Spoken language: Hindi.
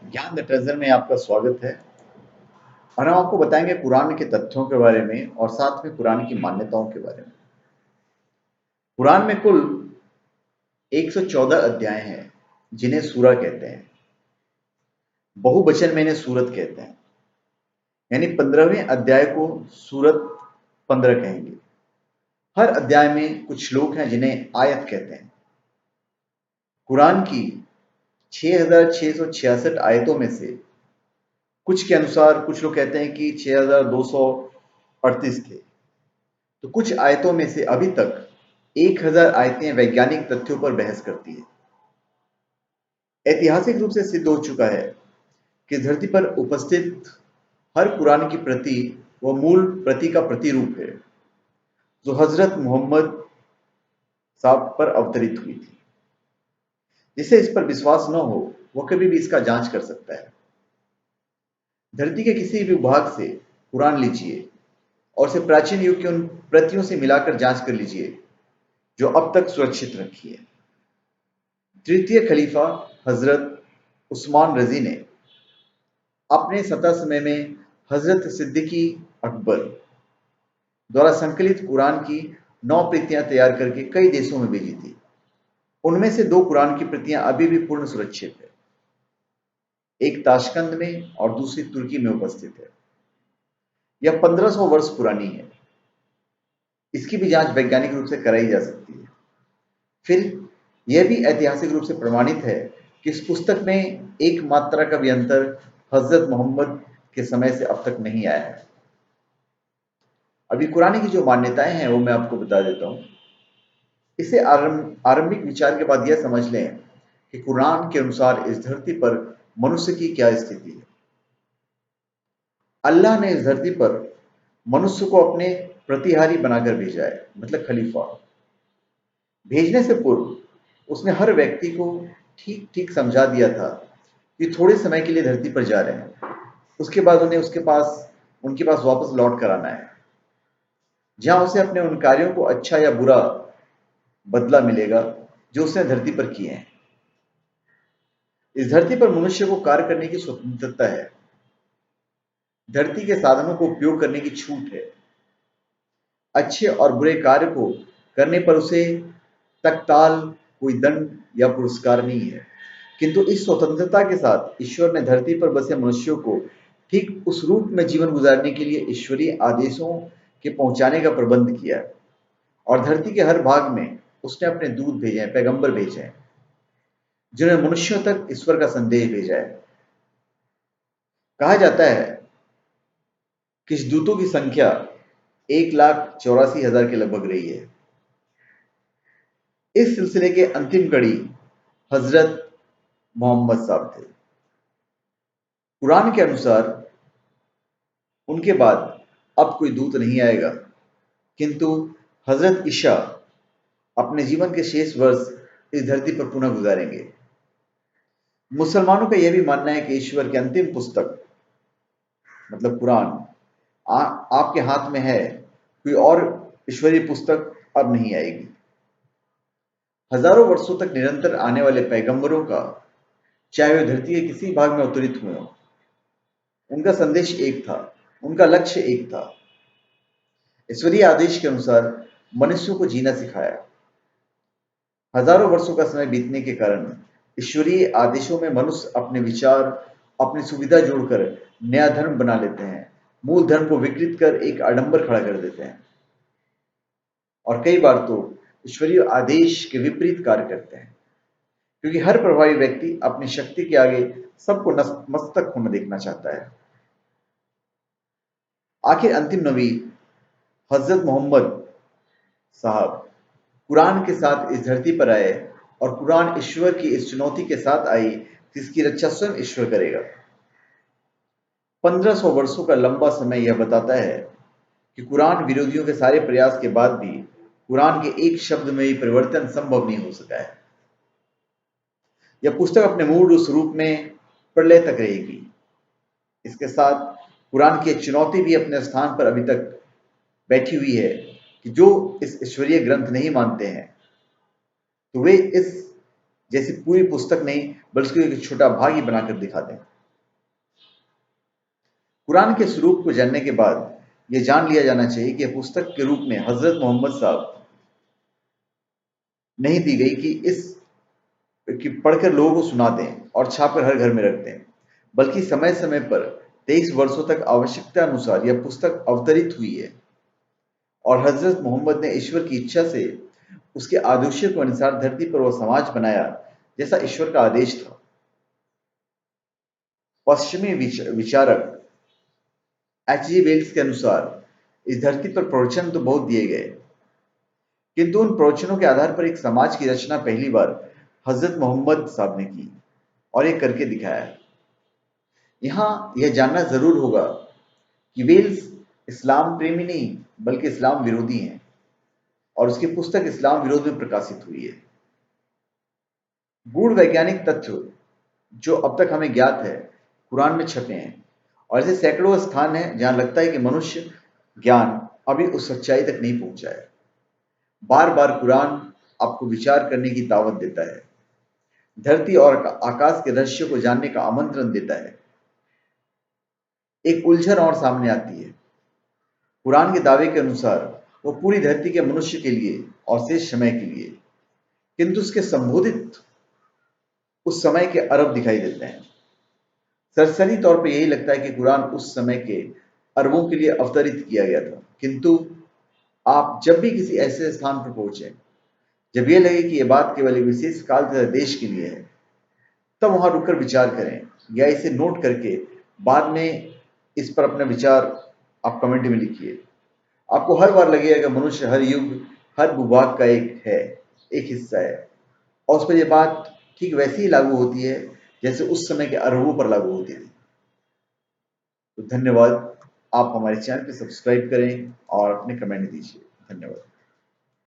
ज्ञान द ट्रेजर में आपका स्वागत है और हम आपको बताएंगे कुरान के तथ्यों के बारे में और साथ में कुरान की मान्यताओं के बारे में। कुरान में कुल 114 अध्याय हैं जिन्हें सूरा कहते हैं। बहुवचन में इन्हें सूरत कहते हैं, यानी 15वें अध्याय को सूरत 15 कहेंगे। हर अध्याय में कुछ श्लोक हैं जिन्हें आयत कहते हैं। कुरान की 6666 आयतों में से कुछ के अनुसार कुछ लोग कहते हैं कि 6238 थे, तो कुछ आयतों में से अभी तक 1000 आयतें वैज्ञानिक तथ्यों पर बहस करती है। ऐतिहासिक रूप से सिद्ध हो चुका है कि धरती पर उपस्थित हर कुरान की प्रति वह मूल प्रति का प्रतिरूप है जो हजरत मोहम्मद साहब पर अवतरित हुई थी। जिसे इस पर विश्वास न हो वह कभी भी इसका जांच कर सकता है। धरती के किसी भी भाग से कुरान लीजिए और उसे प्राचीन युग की उन प्रतियों से मिलाकर जांच कर लीजिए जो अब तक सुरक्षित रखी है। तृतीय खलीफा हजरत उस्मान रजी ने अपने सत्ता समय में हजरत सिद्दीकी अकबर द्वारा संकलित कुरान की 9 प्रतियां तैयार करके कई देशों में भेजी थी। उनमें से 2 कुरान की प्रतियां अभी भी पूर्ण सुरक्षित है, एक ताशकंद में और दूसरी तुर्की में उपस्थित है। यह 1500 वर्ष पुरानी है। इसकी भी जांच वैज्ञानिक रूप से कराई जा सकती है। फिर यह भी ऐतिहासिक रूप से प्रमाणित है कि इस पुस्तक में एक मात्रा का भी अंतर हजरत मोहम्मद के समय से अब तक नहीं आया है। अभी कुरान की जो मान्यताएं हैं वो मैं आपको बता देता हूँ। इसे आरंभिक विचार के बाद यह समझ लें कि कुरान के अनुसार इस धरती पर मनुष्य की क्या स्थिति है। अल्लाह ने इस धरती पर मनुष्य को अपने प्रतिहारी बनाकर भेजा है, मतलब खलीफा। भेजने से पूर्व उसने हर व्यक्ति को ठीक ठीक समझा दिया था कि थोड़े समय के लिए धरती पर जा रहे हैं, उसके बाद उन्हें उनके पास वापस लौट कर आना है, जहां उसे अपने उन कार्यों को अच्छा या बुरा बदला मिलेगा जो उसने धरती पर किए हैं। इस धरती पर मनुष्य को कार्य करने की स्वतंत्रता है। धरती के साधनों को उपयोग करने की छूट है। अच्छे और बुरे कार्य को करने पर उसे तत्काल कोई दंड या पुरस्कार नहीं है, किंतु इस स्वतंत्रता के साथ ईश्वर ने धरती पर बसे मनुष्यों को ठीक उस रूप में जीवन गुजारने के लिए ईश्वरीय आदेशों के पहुंचाने का प्रबंध किया है। और धरती के हर भाग में उसने अपने दूत भेजे हैं, पैगंबर भेजे हैं, जिन्होंने मनुष्यों तक ईश्वर का संदेश भेजा है। कहा जाता है कि इस दूतों की संख्या 1,84,000 के लगभग रही है। इस सिलसिले के अंतिम कड़ी हजरत मोहम्मद साहब थे। कुरान के अनुसार उनके बाद अब कोई दूत नहीं आएगा, किंतु हजरत ईसा अपने जीवन के शेष वर्ष इस धरती पर पुनः गुजारेंगे। मुसलमानों का यह भी मानना है कि ईश्वर की अंतिम पुस्तक मतलब कुरान आपके हाथ में है, कोई और ईश्वरीय पुस्तक अब नहीं आएगी। हजारों वर्षों तक निरंतर आने वाले पैगंबरों का, चाहे वे धरती के किसी भाग में अवतरित हुए हों, उनका संदेश एक था, उनका लक्ष्य एक था। ईश्वरीय आदेश के अनुसार मनुष्यों को जीना सिखाया। हजारों वर्षों का समय बीतने के कारण ईश्वरीय आदेशों में मनुष्य अपने विचार, अपनी सुविधा जोड़कर नया धर्म बना लेते हैं, मूल धर्म को विकृत कर एक आडंबर खड़ा कर देते हैं, और कई बार तो ईश्वरीय आदेश के विपरीत कार्य करते हैं, क्योंकि हर प्रभावी व्यक्ति अपनी शक्ति के आगे सबको मस्तक होना देखना चाहता है। आखिर अंतिम नबी हजरत मोहम्मद साहब कुरान के साथ इस धरती पर आए, और कुरान ईश्वर की इस चुनौती के साथ आई जिसकी रक्षा स्वयं ईश्वर करेगा। 1500 वर्षों का लंबा समय यह बताता है कि कुरान विरोधियों के सारे प्रयास के बाद भी कुरान के एक शब्द में भी परिवर्तन संभव नहीं हो सका है। यह पुस्तक अपने मूल स्वरूप में प्रलय तक रहेगी। इसके साथ कुरान की चुनौती भी अपने स्थान पर अभी तक बैठी हुई है कि जो इस ईश्वरीय ग्रंथ नहीं मानते हैं तो वे इस जैसी पूरी पुस्तक नहीं बल्कि एक छोटा भाग ही बनाकर दिखा दें। कुरान के स्वरूप को जानने के बाद यह जान लिया जाना चाहिए कि यह पुस्तक के रूप में हजरत मोहम्मद साहब नहीं दी गई कि पढ़कर लोगों को सुना दें और छापकर हर घर में रख दें, बल्कि समय समय पर 23 वर्षों तक आवश्यकता अनुसार यह पुस्तक अवतरित हुई है और हजरत मोहम्मद ने ईश्वर की इच्छा से उसके आदेशों के अनुसार धरती पर वह समाज बनाया जैसा ईश्वर का आदेश था। पश्चिमी विचारक एच.जी. वेल्स के अनुसार इस धरती पर प्रवचन तो बहुत दिए गए, किंतु उन प्रवचनों के आधार पर एक समाज की रचना पहली बार हजरत मोहम्मद साहब ने की और ये करके दिखाया। यहाँ यह जानना जरूर होगा कि वेल्स इस्लाम प्रेमी नहीं बल्कि इस्लाम विरोधी हैं और उसकी पुस्तक इस्लाम विरोध में प्रकाशित हुई है। गूढ़ वैज्ञानिक तथ्य जो अब तक हमें ज्ञात है कुरान में छपे हैं और ऐसे सैकड़ों स्थान हैं जहां लगता है कि मनुष्य ज्ञान अभी उस सच्चाई तक नहीं पहुंचा है। बार बार कुरान आपको विचार करने की दावत देता है, धरती और आकाश के रहस्य को जानने का आमंत्रण देता है। एक उलझन और सामने आती है। कुरान के दावे के अनुसार वो पूरी धरती के मनुष्य के लिए और शेष समय के लिए, किंतु उसके संबोधित उस समय के अरब दिखाई देते हैं। सरसरी तौर पर यही लगता है कि कुरान उस समय के अरबों के लिए अवतरित किया गया था, किंतु आप जब भी किसी ऐसे स्थान पर पहुंचे जब यह लगे कि यह बात केवल एक विशेष काल तथा देश के लिए है, तब वहां रुककर विचार करें या इसे नोट करके बाद में इस पर अपने विचार आप कमेंट में लिखिए। आपको हर बार लगेगा कि मनुष्य हर युग हर भूभाग का एक हिस्सा है और उस पर यह बात ठीक वैसे ही लागू होती है जैसे उस समय के अरबों पर लागू होती थी। तो धन्यवाद। आप हमारे चैनल को सब्सक्राइब करें और अपने कमेंट दीजिए। धन्यवाद।